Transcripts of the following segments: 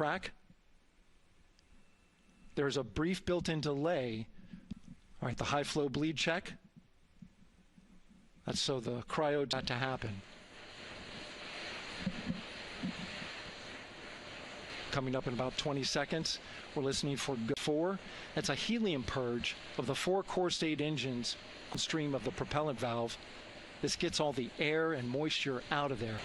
track. There's a brief built-in delay. All right, the high flow bleed check. That's so the cryo got to happen. Coming up in about 20 seconds, we're listening for 4. That's a helium purge of the 4 core state engines stream of the propellant valve. This gets all the air and moisture out of there.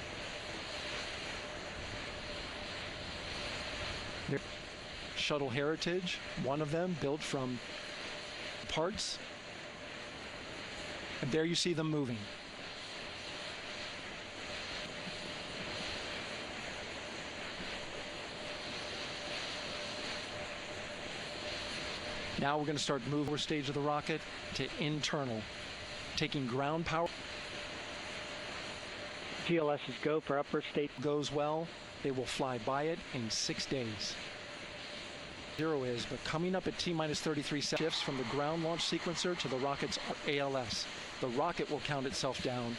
Shuttle Heritage, one of them built from parts. And there you see them moving. Now we're going to start moving our stage of the rocket to internal, taking ground power. GLS is go for upper stage. Goes well, they will fly by it in 6 days. 0 is, but coming up at T-minus 33 shifts from the ground launch sequencer to the rocket's ALS. The rocket will count itself down,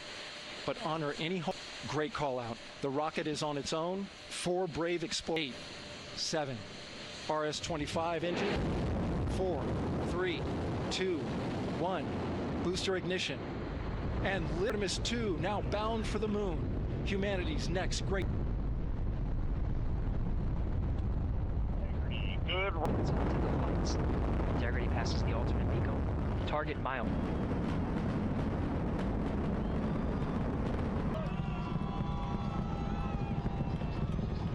but honor any home. Great call out. The rocket is on its own. 4 brave explode. 8, 7, RS-25 engine. 4, 3, 2, 1. Booster ignition. And Artemis 2 now bound for the moon. Humanity's next great. Good. To the lights. Integrity passes the alternate beacon. Target mile.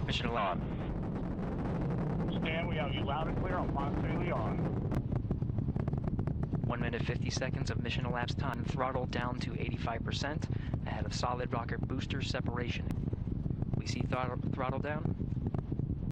Mission allowed. Stan, we have you loud and clear on Ponce de Leon. 1 minute 50 seconds of mission elapsed time. Throttle down to 85% ahead of solid rocket booster separation. We see throttle down.